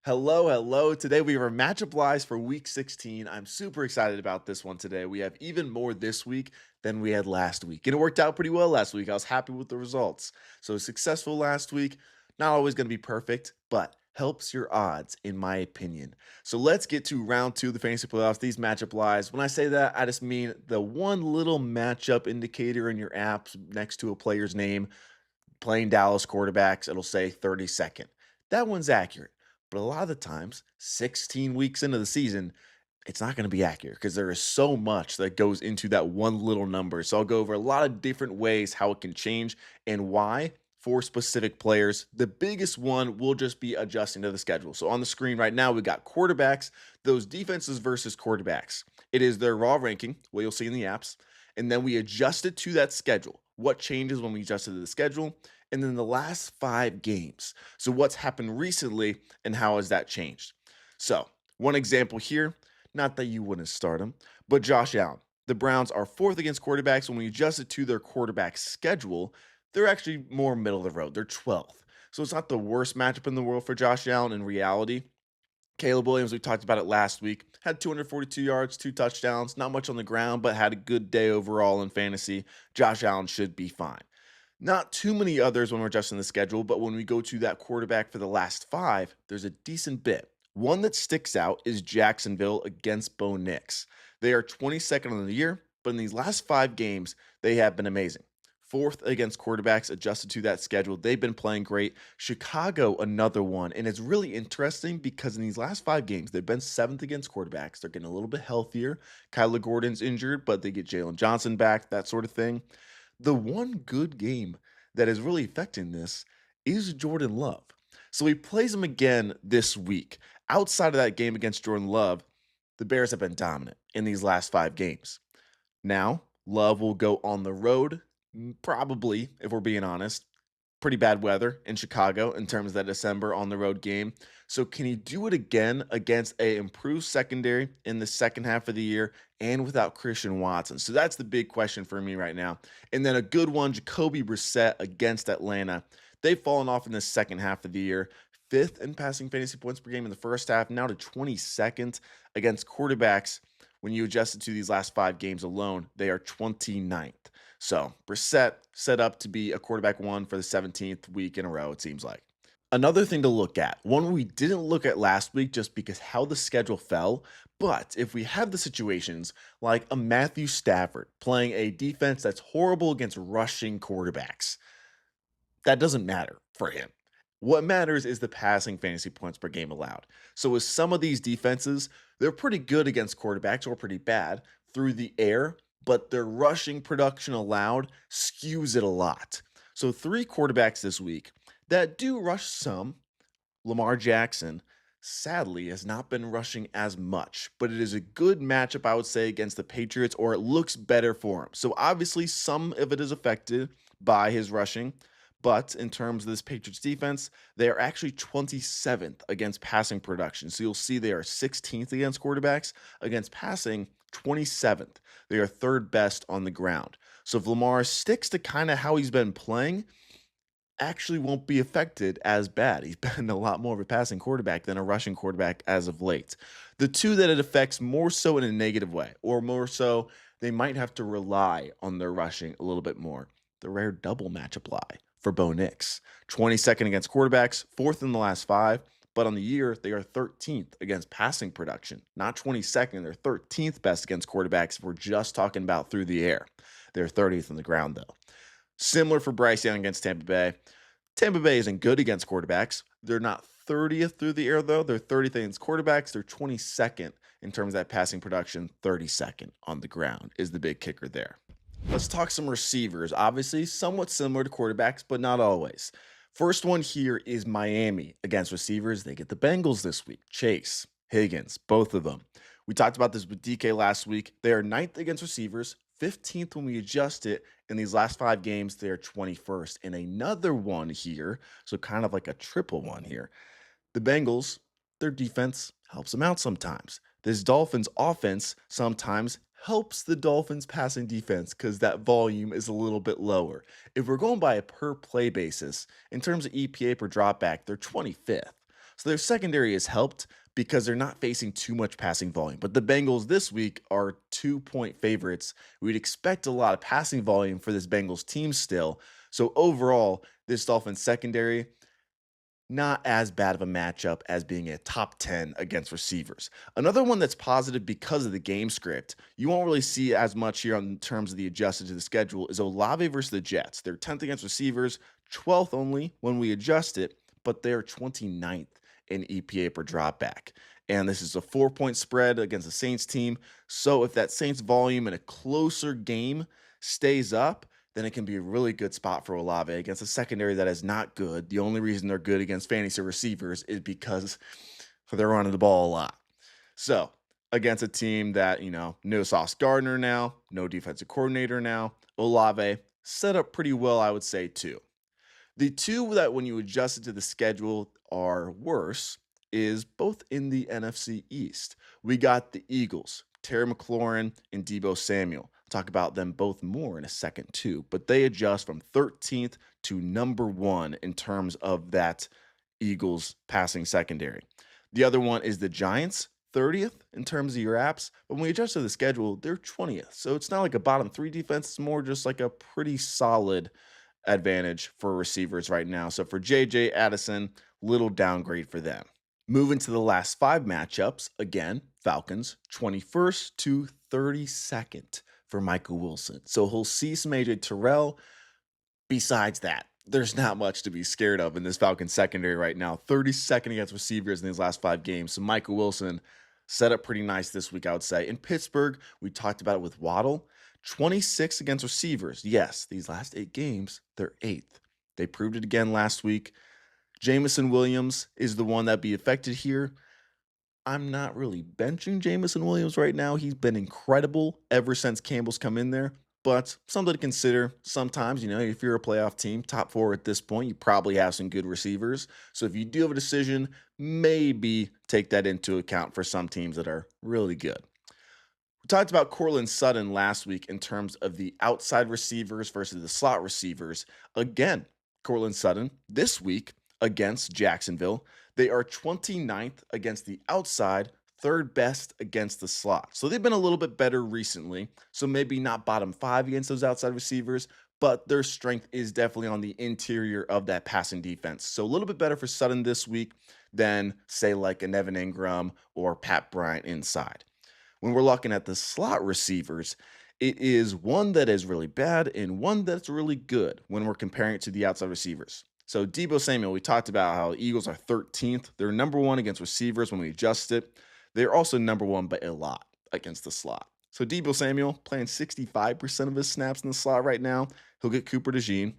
Hello, hello. Today we have our matchup lives for week 16. I'm super excited about this one today. We have even more this week than we had last week. And it worked out pretty well last week. I was happy with the results. So successful last week. Not always going to be perfect, but helps your odds, in my opinion. So let's get to round two of the fantasy playoffs, these matchup lives. When I say that, I just mean the one little matchup indicator in your apps next to a player's name playing Dallas quarterbacks, it'll say 32nd. That one's accurate. But a lot of the times, 16 weeks into the season, it's not going to be accurate because there is so much that goes into that one little number. So I'll go over a lot of different ways how it can change and why for specific players. The biggest one will just be adjusting to the schedule. So on the screen right now, we got quarterbacks, those defenses versus quarterbacks. It is their raw ranking, what you'll see in the apps. And then we adjust it to that schedule. What changes when we adjust it to the schedule? And then the last 5 games. So what's happened recently and how has that changed? So one example here, not that you wouldn't start him, but Josh Allen. The Browns are fourth against quarterbacks. When we adjust it to their quarterback schedule, they're actually more middle of the road. They're 12th. So it's not the worst matchup in the world for Josh Allen in reality. Caleb Williams, we talked about it last week, had 242 yards, 2 touchdowns, not much on the ground, but had a good day overall in fantasy. Josh Allen should be fine. Not too many others when we're adjusting the schedule, but when we go to that quarterback for the last 5, there's a decent bit. One that sticks out is Jacksonville against Bo Nix. They are 22nd on the year, but in these last 5 games, they have been amazing. Fourth against quarterbacks adjusted to that schedule. They've been playing great. Chicago, another one. And it's really interesting because in these last 5 games, they've been seventh against quarterbacks. They're getting a little bit healthier. Kyler Gordon's injured, but they get Jalen Johnson back, that sort of thing. The one good game that is really affecting this is Jordan Love. So he plays him again this week. Outside of that game against Jordan Love, the Bears have been dominant in these last 5 games. Now, Love will go on the road, probably, if we're being honest. Pretty bad weather in Chicago in terms of that December on the road game. So can he do it again against a improved secondary in the second half of the year and without Christian Watson? So that's the big question for me right now. And then a good one, Jacoby Brissett against Atlanta. They've fallen off in the second half of the year. Fifth in passing fantasy points per game in the first half, now to 22nd against quarterbacks. When you adjust it to these last 5 games alone, they are 29th. So Brissett set up to be a quarterback one for the 17th week in a row, it seems like. Another thing to look at, one we didn't look at last week just because how the schedule fell, but if we have the situations like a Matthew Stafford playing a defense that's horrible against rushing quarterbacks, that doesn't matter for him. What matters is the passing fantasy points per game allowed. So with some of these defenses, they're pretty good against quarterbacks or pretty bad through the air, but their rushing production allowed skews it a lot. So 3 quarterbacks this week that do rush some. Lamar Jackson, sadly, has not been rushing as much, but it is a good matchup, I would say, against the Patriots, or it looks better for him. So obviously, some of it is affected by his rushing. But in terms of this Patriots defense, they are actually 27th against passing production. So you'll see they are 16th against quarterbacks. Against passing, 27th. They are third best on the ground. So if Lamar sticks to kind of how he's been playing, actually won't be affected as bad. He's been a lot more of a passing quarterback than a rushing quarterback as of late. The two that it affects more so in a negative way, or more so they might have to rely on their rushing a little bit more. The rare double matchup lie for Bo Nix. 22nd against quarterbacks, fourth in the last 5, but on the year, they are 13th against passing production. Not 22nd, they're 13th best against quarterbacks if we're just talking about through the air. They're 30th on the ground, though. Similar for Bryce Young against Tampa Bay. Tampa Bay isn't good against quarterbacks. They're not 30th through the air, though. They're 30th against quarterbacks. They're 22nd in terms of that passing production. 32nd on the ground is the big kicker there. Let's talk some receivers. Obviously, somewhat similar to quarterbacks, but not always. First one here is Miami against receivers. They get the Bengals this week. Chase, Higgins, both of them. We talked about this with DK last week. They are 9th against receivers, 15th when we adjust it. In these last 5 games, they are 21st. And another one here, so kind of like a triple one here. The Bengals, their defense helps them out sometimes. This Dolphins offense sometimes helps the Dolphins passing defense because that volume is a little bit lower. If we're going by a per play basis, in terms of EPA per dropback, they're 25th. So their secondary has helped because they're not facing too much passing volume. But the Bengals this week are 2-point favorites. We'd expect a lot of passing volume for this Bengals team still. So overall, this Dolphins secondary, not as bad of a matchup as being a top 10 against receivers. Another one that's positive because of the game script, you won't really see as much here in terms of the adjusted to the schedule, is Olave versus the Jets. They're 10th against receivers, 12th only when we adjust it, but they're 29th in EPA per dropback. And this is a 4-point spread against the Saints team. So if that Saints volume in a closer game stays up, then it can be a really good spot for Olave against a secondary that is not good. The only reason they're good against fantasy receivers is because they're running the ball a lot. So, against a team that, no Sauce Gardner now, no defensive coordinator now, Olave set up pretty well, I would say, too. The two that, when you adjust it to the schedule, are worse is both in the NFC East. We got the Eagles, Terry McLaurin and Deebo Samuel. I'll talk about them both more in a second, too. But they adjust from 13th to number 1 in terms of that Eagles passing secondary. The other one is the Giants, 30th in terms of your apps. But when we adjust to the schedule, they're 20th. So it's not like a bottom 3 defense. It's more just like a pretty solid advantage for receivers right now. So for JJ Addison, little downgrade for them. Moving to the last 5 matchups, again, Falcons, 21st to 32nd for Michael Wilson. So he'll see some AJ Terrell. Besides that, there's not much to be scared of in this Falcons secondary right now. 32nd against receivers in these last 5 games. So Michael Wilson set up pretty nice this week, I would say. In Pittsburgh, we talked about it with Waddle. 26 against receivers. Yes, these last 8 games, they're 8th. They proved it again last week. Jameson Williams is the one that be affected here. I'm not really benching Jameson Williams right now. He's been incredible ever since Campbell's come in there, but something to consider. Sometimes, if you're a playoff team, top 4 at this point, you probably have some good receivers. So if you do have a decision, maybe take that into account for some teams that are really good. We talked about Courtland Sutton last week in terms of the outside receivers versus the slot receivers. Again, Courtland Sutton this week against Jacksonville, they are 29th against the outside, 3rd best against the slot. So they've been a little bit better recently. So maybe not bottom 5 against those outside receivers, but their strength is definitely on the interior of that passing defense. So a little bit better for Sutton this week than, say, like an Evan Ingram or Pat Bryant inside. When we're looking at the slot receivers, it is one that is really bad and one that's really good when we're comparing it to the outside receivers. So Deebo Samuel, we talked about how Eagles are 13th. They're number 1 against receivers when we adjust it. They're also number 1 by a lot against the slot. So Deebo Samuel playing 65% of his snaps in the slot right now. He'll get Cooper DeJean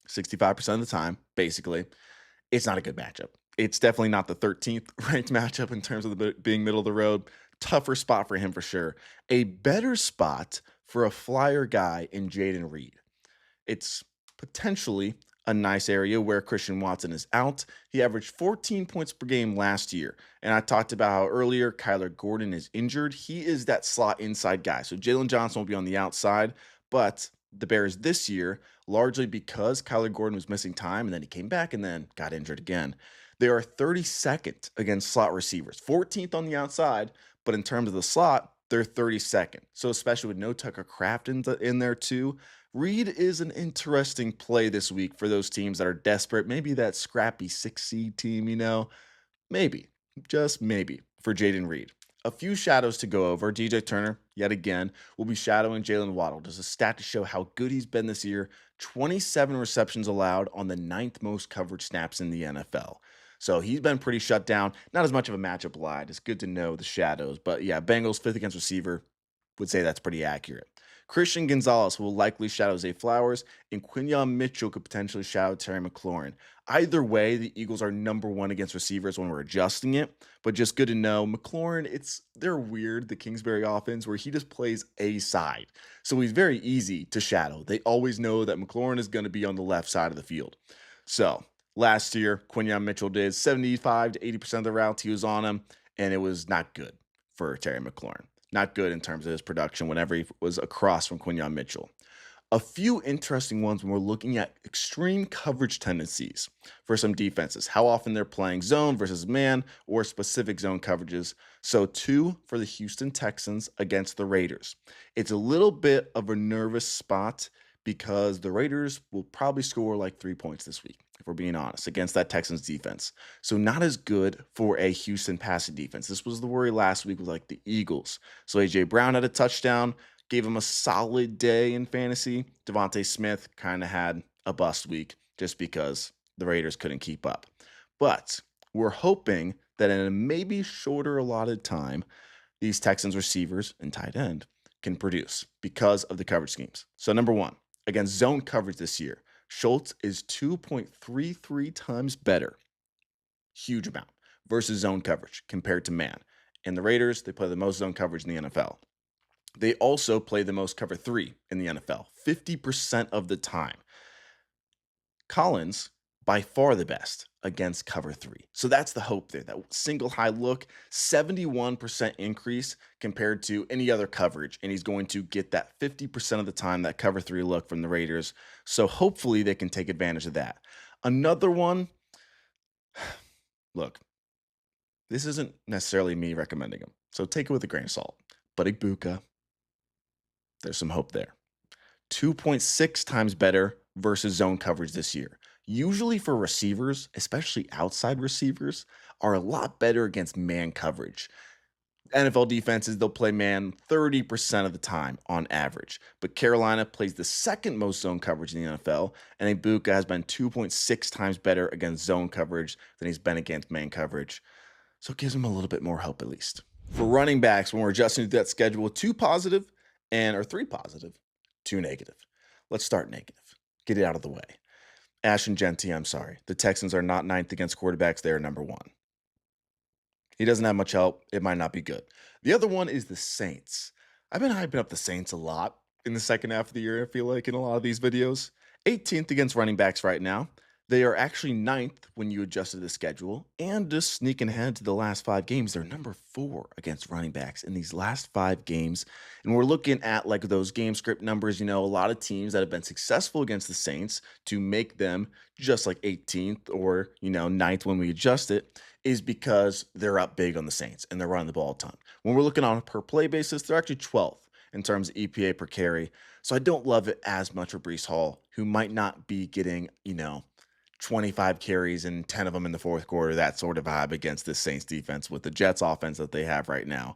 65% of the time, basically. It's not a good matchup. It's definitely not the 13th ranked matchup in terms of being middle of the road. Tougher spot for him for sure. A better spot for a flyer guy in Jayden Reed. It's potentially a nice area where Christian Watson is out. He averaged 14 points per game last year. And I talked about how earlier Kyler Gordon is injured. He is that slot inside guy. So Jalen Johnson will be on the outside. But the Bears this year, largely because Kyler Gordon was missing time and then he came back and then got injured again. They are 32nd against slot receivers, 14th on the outside. But in terms of the slot, they're 32nd. So especially with no Tucker Kraft in there too, Reed is an interesting play this week for those teams that are desperate. Maybe that scrappy 6 seed team, maybe, just maybe for Jayden Reed. A few shadows to go over. DJ Turner, yet again, will be shadowing Jalen Waddle. Just a stat to show how good he's been this year. 27 receptions allowed on the 9th most coverage snaps in the NFL. So he's been pretty shut down. Not as much of a matchup lied. It's good to know the shadows. But yeah, Bengals 5th against receiver. Would say that's pretty accurate. Christian Gonzalez will likely shadow Zay Flowers, and Quinyon Mitchell could potentially shadow Terry McLaurin. Either way, the Eagles are number 1 against receivers when we're adjusting it, but just good to know. McLaurin, they're weird, the Kingsbury offense, where he just plays a side. So he's very easy to shadow. They always know that McLaurin is going to be on the left side of the field. So last year, Quinyon Mitchell did 75 to 80% of the routes he was on him, and it was not good for Terry McLaurin. Not good in terms of his production whenever he was across from Quinyon Mitchell. A few interesting ones when we're looking at extreme coverage tendencies for some defenses, how often they're playing zone versus man or specific zone coverages. So, two for the Houston Texans against the Raiders. It's a little bit of a nervous spot because the Raiders will probably score like 3 points this week, if we're being honest, against that Texans defense. So, not as good for a Houston passing defense. This was the worry last week with like the Eagles. So, A.J. Brown had a touchdown, gave him a solid day in fantasy. Devontae Smith kind of had a bust week just because the Raiders couldn't keep up. But we're hoping that in a maybe shorter allotted time, these Texans receivers and tight end can produce because of the coverage schemes. So, number one, against zone coverage this year, Schultz is 2.33 times better, huge amount, versus zone coverage compared to man. And the Raiders, they play the most zone coverage in the NFL. They also play the most cover three in the NFL, 50% of the time. Collins, by far the best against cover three. So that's the hope there. That single high look, 71% increase compared to any other coverage. And he's going to get that 50% of the time, that cover three look from the Raiders. So hopefully they can take advantage of that. Another one, look, this isn't necessarily me recommending him. So take it with a grain of salt. But Ibuka, there's some hope there. 2.6 times better versus zone coverage this year. Usually for receivers, especially outside receivers, are a lot better against man coverage. NFL defenses, they'll play man 30% of the time on average. But Carolina plays the second most zone coverage in the NFL, and Ibuka has been 2.6 times better against zone coverage than he's been against man coverage. So it gives him a little bit more hope at least. For running backs, when we're adjusting to that schedule, 2 positive or 3 positive, 2 negative. Let's start negative. Get it out of the way. Ashton Genty, I'm sorry. The Texans are not ninth against quarterbacks. They are number one. He doesn't have much help. It might not be good. The other one is the Saints. I've been hyping up the Saints a lot in the second half of the year, I feel like, in a lot of these videos. 18th against running backs right now. They are actually ninth when you adjusted the schedule, and just sneaking ahead to the last 5 games, they're number 4 against running backs in these last 5 games. And we're looking at like those game script numbers, a lot of teams that have been successful against the Saints to make them just like 18th or, ninth when we adjust it is because they're up big on the Saints and they're running the ball a ton. When we're looking on a per play basis, they're actually 12th in terms of EPA per carry. So I don't love it as much for Breece Hall, who might not be getting, 25 carries and 10 of them in the fourth quarter, that sort of vibe against this Saints defense with the Jets offense that they have right now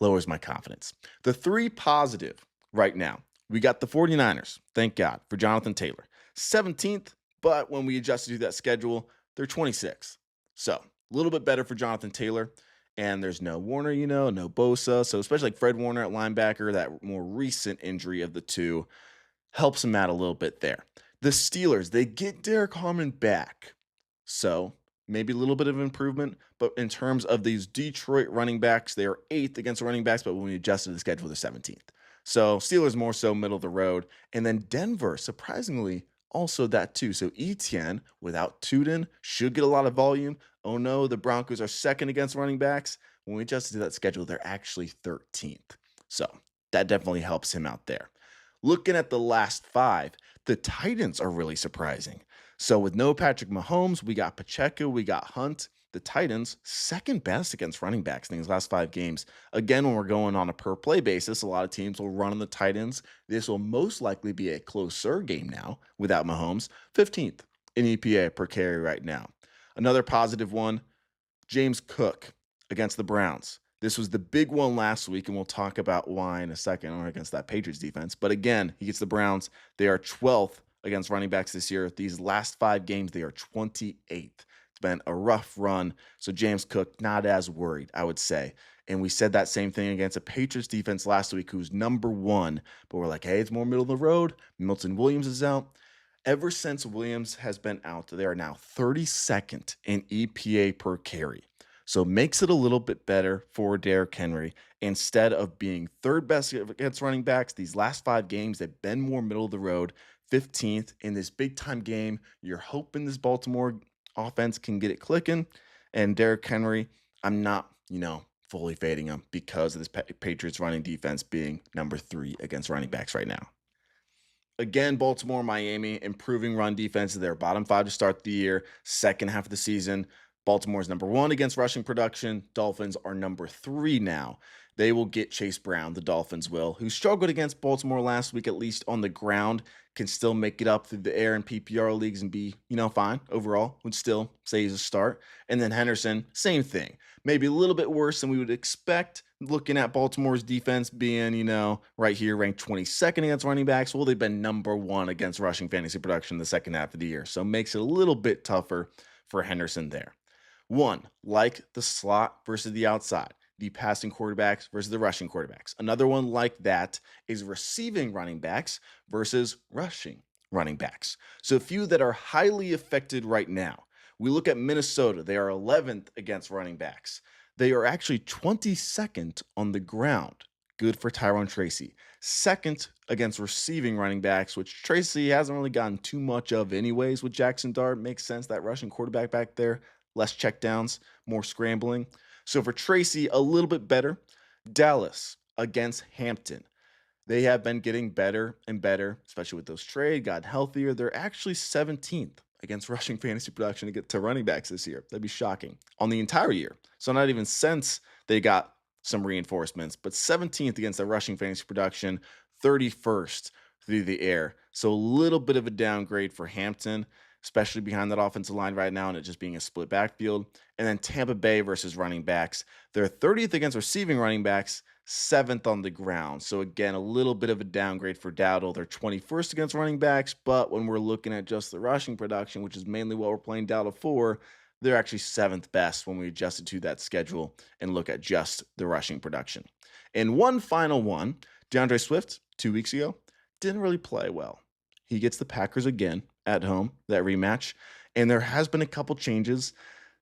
lowers my confidence. The 3 positive right now, we got the 49ers, thank God, for Jonathan Taylor. 17th, but when we adjusted to that schedule, they're 26th. So a little bit better for Jonathan Taylor. And there's no Warner, no Bosa. So especially like Fred Warner at linebacker, that more recent injury of the two helps him out a little bit there. The Steelers, they get Derek Harmon back. So maybe a little bit of improvement. But in terms of these Detroit running backs, they are 8th against running backs, but when we adjusted the schedule, they're 17th. So Steelers more so middle of the road. And then Denver, surprisingly, also that too. So Etienne, without Tuden, should get a lot of volume. Oh no, the Broncos are second against running backs. When we adjusted to that schedule, they're actually 13th. So that definitely helps him out there. Looking at the last 5, the Titans are really surprising. So with no Patrick Mahomes, we got Pacheco, we got Hunt. The Titans, second best against running backs in these last 5 games. Again, when we're going on a per play basis, a lot of teams will run on the Titans. This will most likely be a closer game now without Mahomes. 15th in EPA per carry right now. Another positive one, James Cook against the Browns. This was the big one last week, and we'll talk about why in a second, or against that Patriots defense. But again, he gets the Browns. They are 12th against running backs this year. These last 5 games, they are 28th. It's been a rough run. So James Cook, not as worried, I would say. And we said that same thing against a Patriots defense last week, who's number 1. But we're like, hey, it's more middle of the road. Milton Williams is out. Ever since Williams has been out, they are now 32nd in EPA per carry. So makes it a little bit better for Derrick Henry. Instead of being third best against running backs, these last 5 games, they've been more middle of the road. 15th in this big time game. You're hoping this Baltimore offense can get it clicking. And Derrick Henry, I'm not, fully fading him because of this Patriots running defense being number 3 against running backs right now. Again, Baltimore, Miami, improving run defense. They're bottom five to start the year. Second half of the season, Baltimore's number one against rushing production. Dolphins are number three now. They will get Chase Brown, the Dolphins will, who struggled against Baltimore last week, at least on the ground, can still make it up through the air and PPR leagues and be, fine overall. Would still say he's a start. And then Henderson, same thing. Maybe a little bit worse than we would expect, looking at Baltimore's defense being, right here, ranked 22nd against running backs. Well, they've been number one against rushing fantasy production in the second half of the year. So it makes it a little bit tougher for Henderson there. One, like the slot versus the outside, the passing quarterbacks versus the rushing quarterbacks. Another one like that is receiving running backs versus rushing running backs. So a few that are highly affected right now. We look at Minnesota. They are 11th against running backs. They are actually 22nd on the ground. Good for Tyrone Tracy. Second against receiving running backs, which Tracy hasn't really gotten too much of anyways with Jackson Dart. Makes sense, that rushing quarterback back there. Less checkdowns, more scrambling. So for Tracy, a little bit better. Dallas against Hampton. They have been getting better and better, especially with those trade, got healthier. They're actually 17th against rushing fantasy production to get to running backs this year. That'd be shocking on the entire year. So not even since they got some reinforcements, but 17th against the rushing fantasy production, 31st through the air. So a little bit of a downgrade for Hampton, especially behind that offensive line right now and it just being a split backfield. And then Tampa Bay versus running backs. They're 30th against receiving running backs, 7th on the ground. So again, a little bit of a downgrade for Dowdle. They're 21st against running backs, but when we're looking at just the rushing production, which is mainly what we're playing Dowdle for, they're actually 7th best when we adjusted to that schedule and look at just the rushing production. And one final one, DeAndre Swift, 2 weeks ago, didn't really play well. He gets the Packers again at home, that rematch, and there has been a couple changes.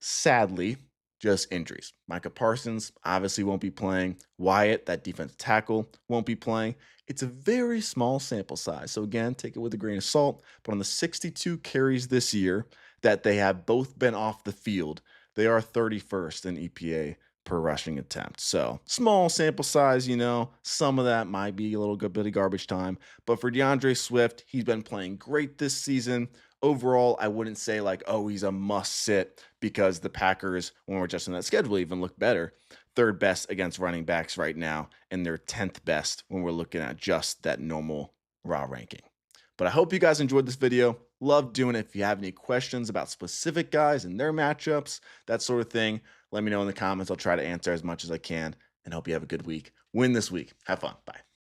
Sadly, just injuries. Micah Parsons obviously won't be playing. Wyatt, that defensive tackle, won't be playing. It's a very small sample size. So again, take it with a grain of salt. But on the 62 carries this year that they have both been off the field, they are 31st in EPA per rushing attempt. So small sample size, some of that might be a little bit of garbage time. But for DeAndre Swift, he's been playing great this season. Overall, I wouldn't say like, oh, he's a must sit because the Packers, when we're adjusting that schedule, even look better. Third best against running backs right now, and they're 10th best when we're looking at just that normal raw ranking. But I hope you guys enjoyed this video. Love doing it. If you have any questions about specific guys and their matchups, that sort of thing, let me know in the comments. I'll try to answer as much as I can and hope you have a good week. Win this week. Have fun. Bye.